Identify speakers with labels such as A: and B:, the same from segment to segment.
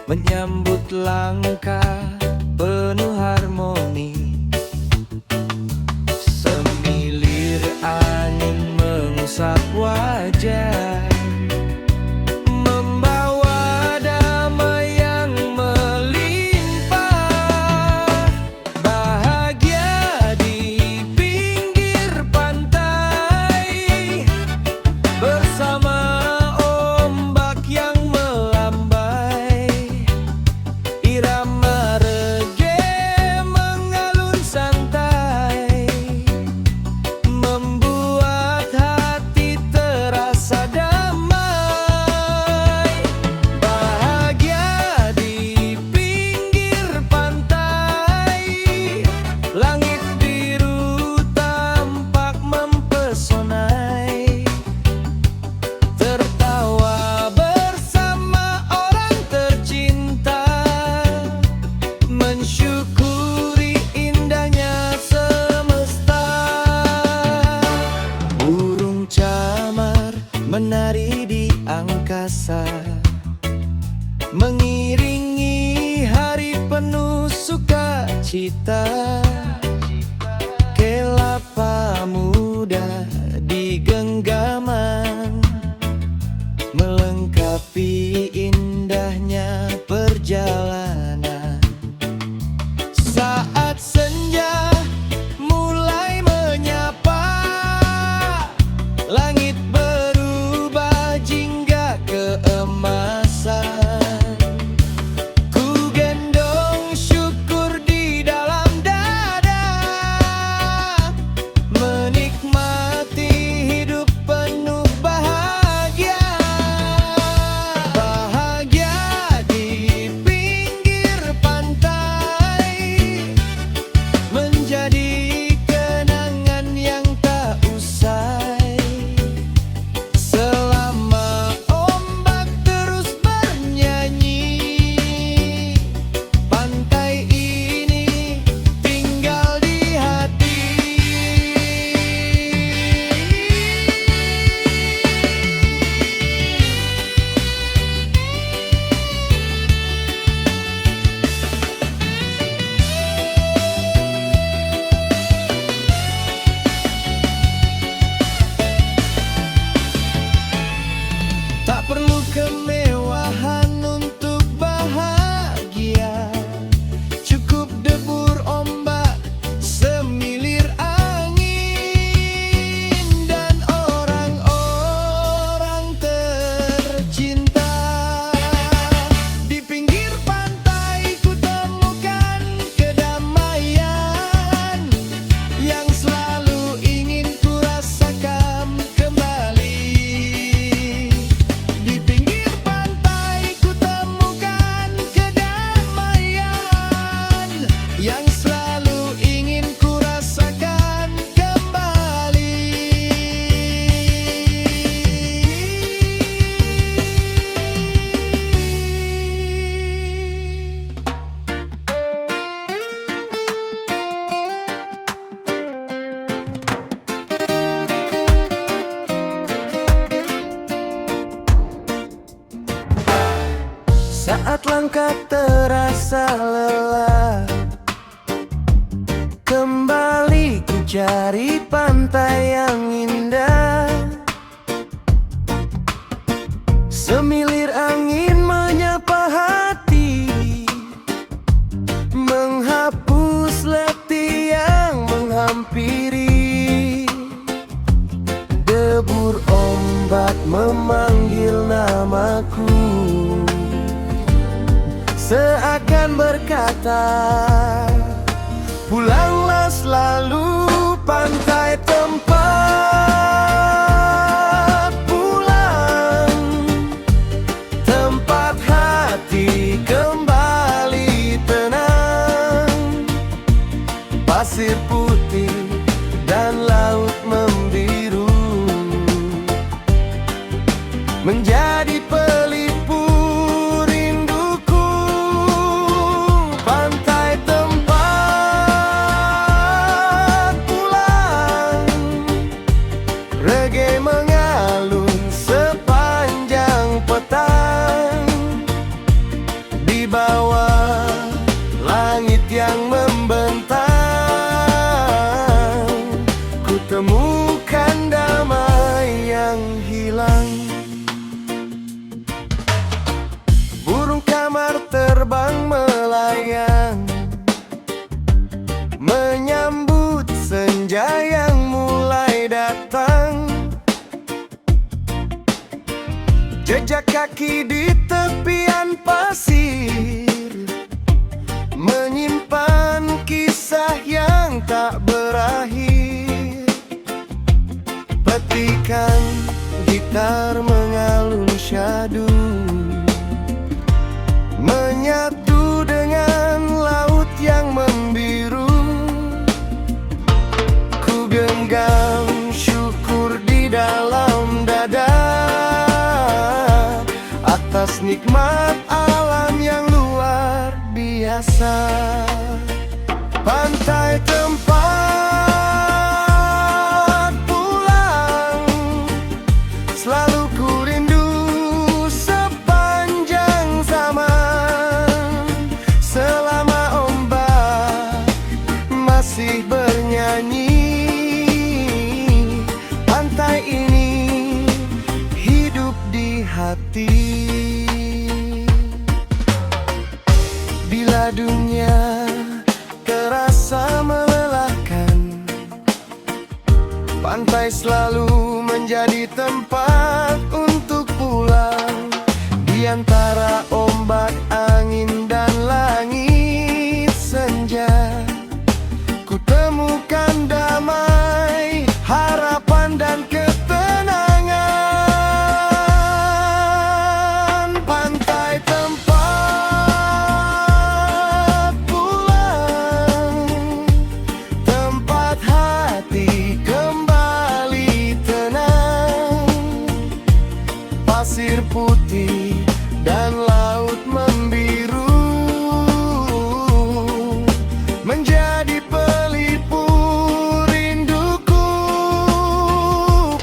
A: menyambut langkah penuh harmoni. Semilir angin mengusap wajah, membawa damai yang melimpah. Bahagia di pinggir pantai, bersama ombak yang melambai. Irama reggae mengalun santai, membuat hati terasa damai. Bahagia di pinggir pantai, langit biru tampak mempesonai. Tertawa bersama orang tercinta, mensyukuri indahnya semesta. Burung camar menari di angkasa, mengiringi hari penuh sukacita. Kelapa muda di genggaman, melengkapi indahnya perjalanan. Saat senja mulai menyapa, langit berubah jingga keemasan. Ku gendong syukur di dalam dada, menikmati hidup penuh bahagia. Bahagia di pinggir pantai, menjadi kenangan yang tak usai. Selama ombak terus bernyanyi, pantai ini tinggal di hati. Tak perlu kemewahan untuk bahagia, cukup debur ombak, semilir angin, dan orang-orang tercinta. Di pinggir pantai ku temukan kedamaian yang selalu ingin ku rasakan kembali. Di pinggir pantai ku temukan kedamaian yang selalu ingin ku rasakan kembali. Saat langkah terasa lelah, kembali ku cari pantai yang indah. Semilir angin menyapa hati, menghapus letih yang menghampiri. Debur ombak memanggil namaku, seakan berkata, pulanglah selalu pantai tempat pulang, tempat hati kembali tenang. Pasir putih dan laut membiru menjadi pelipur rinduku. Pantai tempat pulang, reggae menyatu dengan laut yang membiru. Ku genggam syukur di dalam dada atas nikmat alam yang luar biasa. Pantai tempat pulang selalu ku rindu sepanjang zaman. Selama ombak masih bernyanyi, pantai ini hidup di hati. Bila dunia terasa melelahkan, pantai selalu menjadi tempat untuk pulang. Di antara ombak, angin, dan langit senja, ku temukan damai, harapan, dan ketenangan. Pantai tempat pulang, tempat hati kembali tenang. Pasir putih dan laut membiru menjadi pelipur rinduku.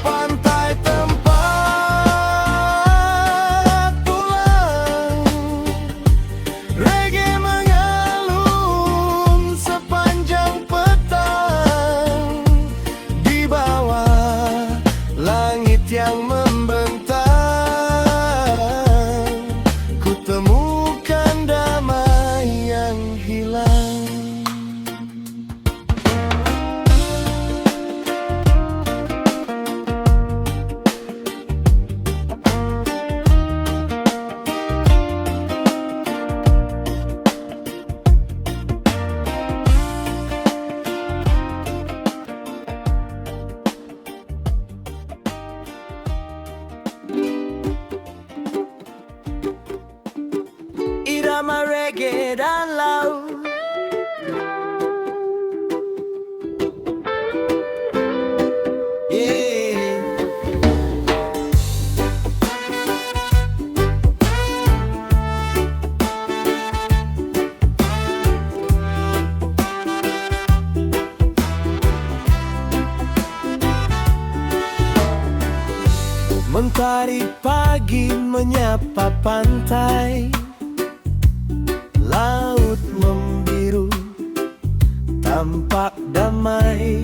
A: Pantai tempat pulang, reggae mengalun sepanjang petang. Di bawah langit yang membentang, ku temukan damai yang hilang. Irama reggae dan laut, yeah. Mentari pagi menyapa pantai, laut membiru tampak damai.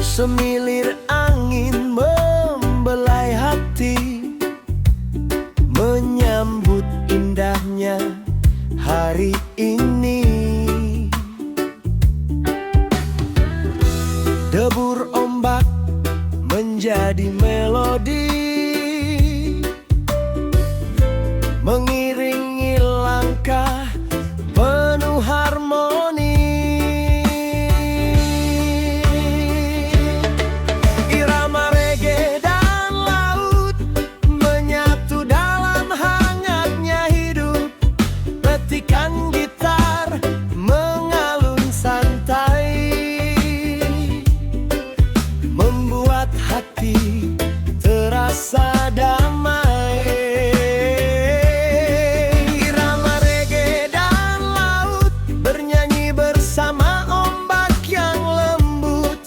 A: Semilir angin membelai hati, menyambut indahnya hari ini. Debur ombak menjadi melodi, mengiringi langkah penuh harmoni. Irama reggae dan laut menyatu dalam hangatnya hidup. Petikan gitar mengalun santai, membuat hati terasa damai. Irama reggae dan laut bernyanyi bersama ombak yang lembut.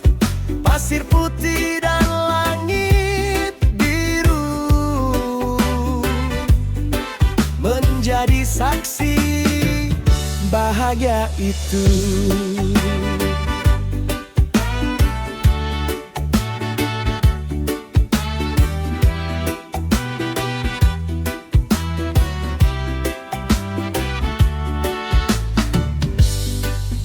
A: Pasir putih dan langit biru menjadi saksi bahagia itu.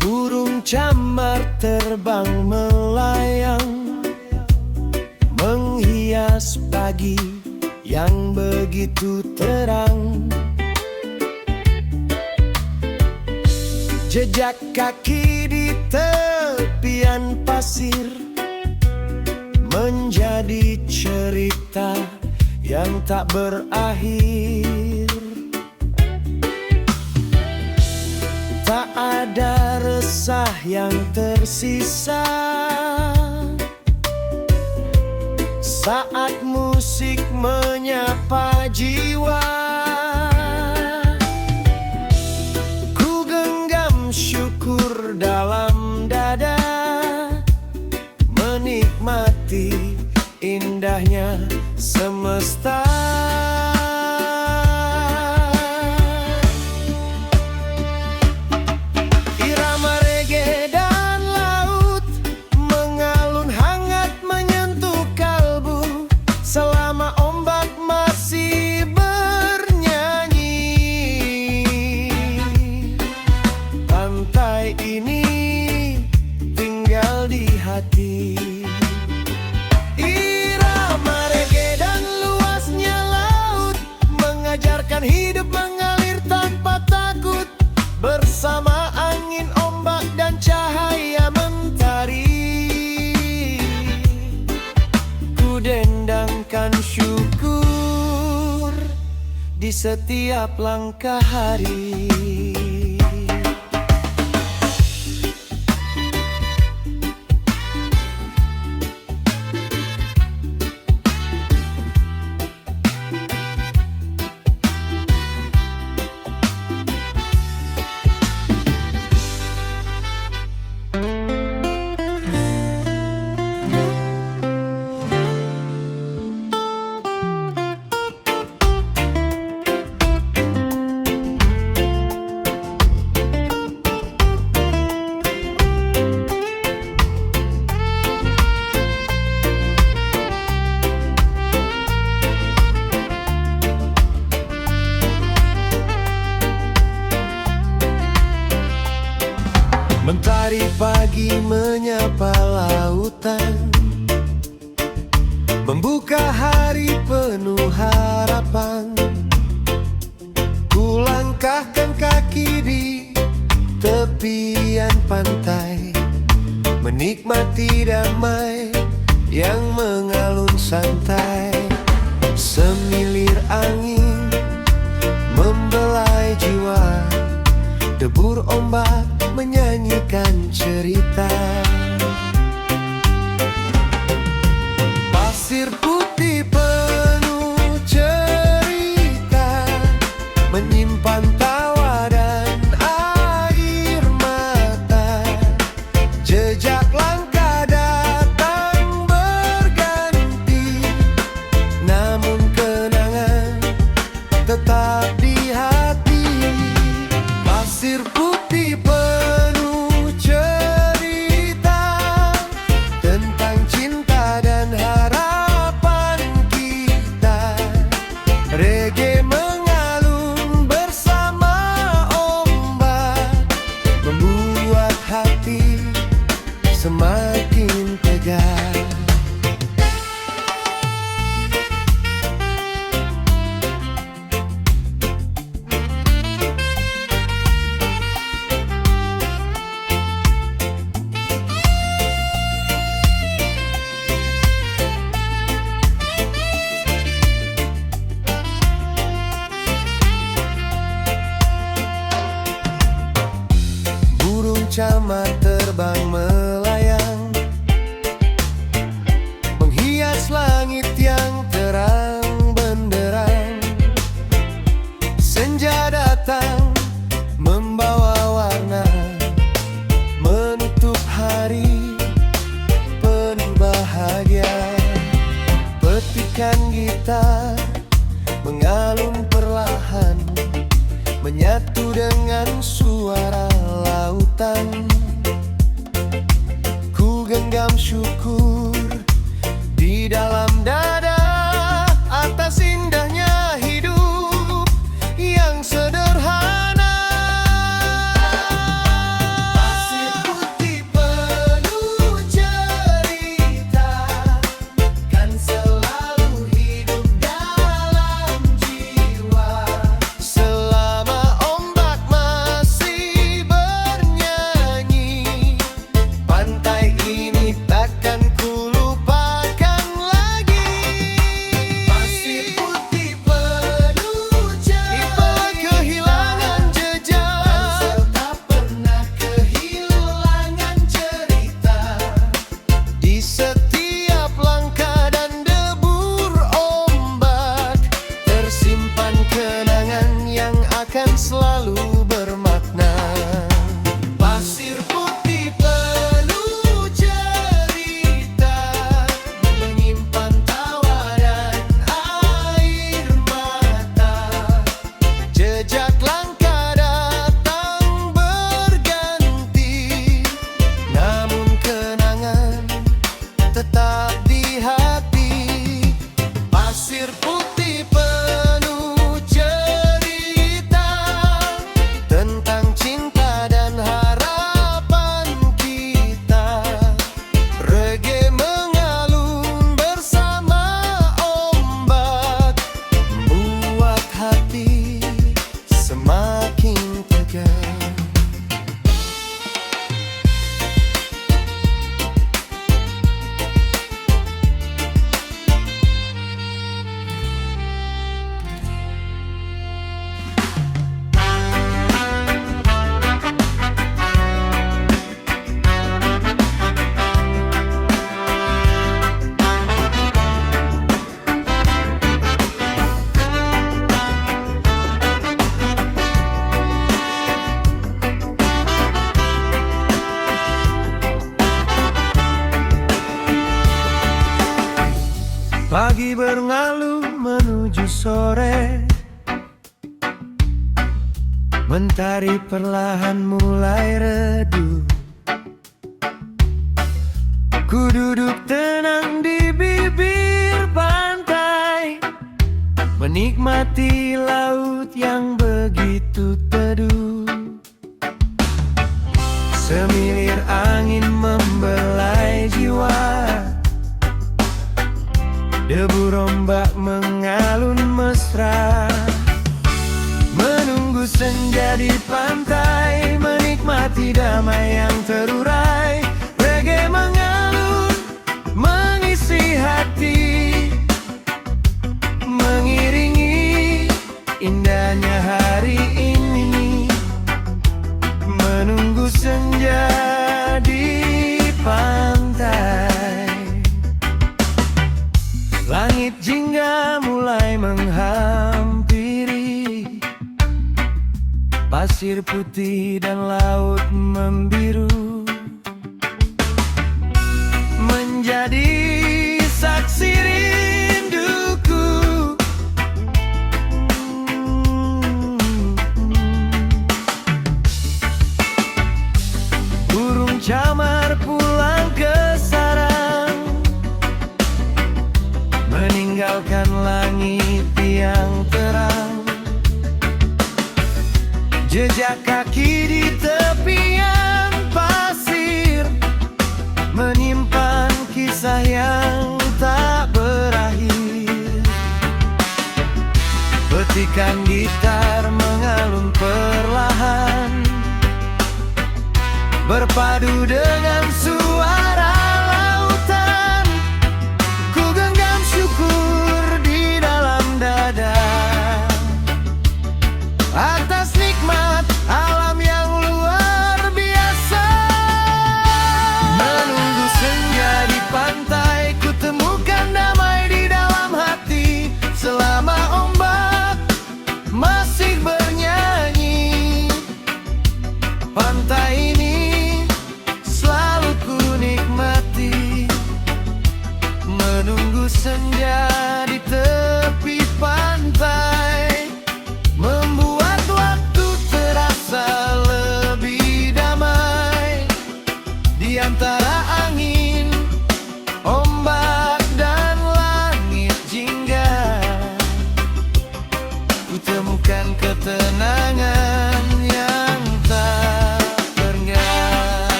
A: Burung camar terbang melayang, menghias pagi yang begitu terang. Jejak kaki di tepian pasir menjadi cerita yang tak berakhir. Tak ada resah yang tersisa saat musik menyapa jiwa. Ku genggam syukur dalam dada, menikmati indahnya semesta. Irama reggae dan laut mengalun hangat menyentuh kalbu selama ombak masih bernyanyi. Pantai ini tinggal di hati. Hidup mengalir tanpa takut bersama angin, ombak, dan cahaya mentari. Ku dendangkan syukur di setiap langkah hari. Mentari pagi menyapa lautan, membuka hari penuh harapan. Ku langkahkan kaki di tepian pantai, menikmati damai yang mengalun santai. Semilir angin membelai jiwa, debur ombak menyanyikan cerita. Pasir putih penuh cerita, menyimpan tawa dan air mata. Jejak langkah datang berganti, namun kenangan tetap di hati. Pasir putih penuh cerita tentang cinta dan harapan kita. Reggae mengalun bersama ombak, membuat hati semakin tegar. Camar terbang melayang, menghias langit yang terang benderang. Senja datang membawa warna, menutup hari penuh bahagia. Petikan gitar mengalun perlahan, menyatu dengan suara lautan. Ku genggam syukur di dalam dada atas indahnya hidup yang sederhana. Pasir putih penuh cerita kan selalu hidup dalam jiwa. Selama ombak masih bernyanyi, pantai ini takkan ku lupakan. selalu bermakna. Pasir putih penuh cerita, menyimpan tawa dan air mata. Jejak langkah datang berganti, namun kenangan tetap di hati. Pasir putih penuh cerita tentang cinta dan harapan kita. Reggae mengalun bersama ombak, membuat hati semakin tegar. Pagi berlalu menuju sore, mentari perlahan mulai redup. Ku duduk tenang di bibir pantai, menikmati laut yang begitu teduh. Semilir angin membelai jiwa, debu rombak mengalun mesra. Menunggu senja di pantai, menikmati damai yang terurai. Reggae mengalun, mengisi hati, mengiringi indahnya hari ini. Menunggu senja di pantai, langit jingga mulai menghampiri, pasir putih dan laut membiru, menjadi saksi rinduku. Burung camar pulang ke sarang, meninggalkan langit yang terang. Jejak kaki di tepian pasir, menyimpan kisah yang tak berakhir. Petikan gitar mengalun perlahan, berpadu dengan